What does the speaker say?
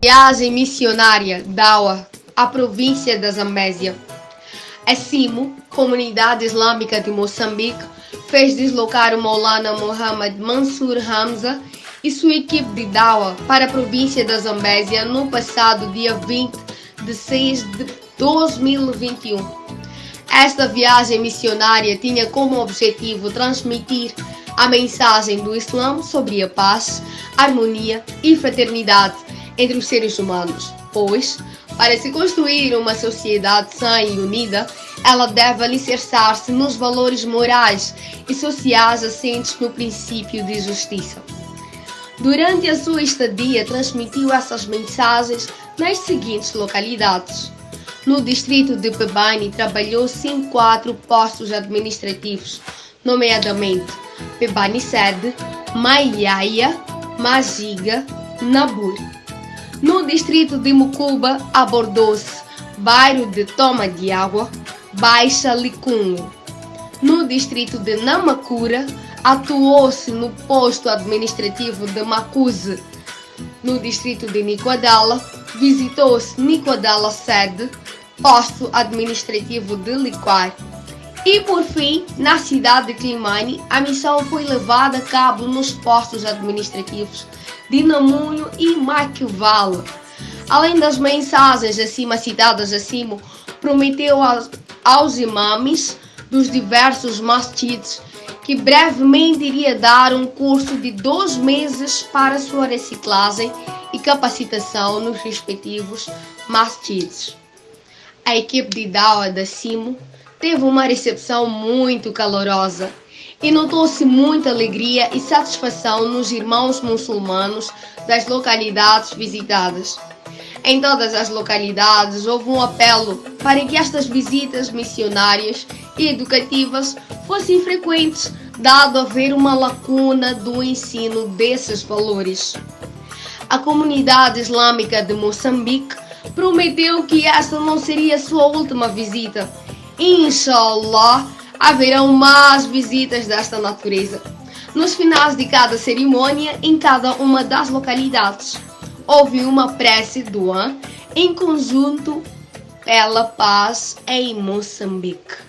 Viagem missionária Dawa à província da Zambésia. A CIMO, Comunidade Islâmica de Moçambique, fez deslocar o Maulana Mohamed Mansour Hamza e sua equipe de Dawa para a província da Zambésia no passado dia 20 de 6 de 2021. Esta viagem missionária tinha como objetivo transmitir a mensagem do Islã sobre a paz, harmonia e fraternidade entre os seres humanos, pois, para se construir uma sociedade sã e unida, ela deve alicerçar-se nos valores morais e sociais assentes no princípio de justiça. Durante a sua estadia, transmitiu essas mensagens nas seguintes localidades. No distrito de Pebani, trabalhou-se em 4 postos administrativos, nomeadamente Pebani Sede, Maiaia, Majiga, Nabur. No distrito de Mucuba, abordou-se bairro de Toma de Água, Baixa Licungo. No distrito de Namakura, atuou-se no posto administrativo de Macuze. No distrito de Niquadala, visitou-se Niquadala Sede, posto administrativo de Liquar. E por fim, na cidade de Climane, a missão foi levada a cabo nos postos administrativos de Namunho e Maquivala. Além das mensagens acima citadas acima, prometeu aos imames dos diversos masjids que brevemente iria dar um curso de 2 meses para sua reciclagem e capacitação nos respectivos masjids. A equipe de Dawa da CIMO teve uma recepção muito calorosa e notou-se muita alegria e satisfação nos irmãos muçulmanos das localidades visitadas. Em todas as localidades houve um apelo para que estas visitas missionárias e educativas fossem frequentes, dado haver uma lacuna do ensino desses valores. A comunidade islâmica de Moçambique prometeu que esta não seria sua última visita. Inshallah, haverão mais visitas desta natureza. Nos finais de cada cerimônia, em cada uma das localidades, houve uma prece do em conjunto pela paz em Moçambique.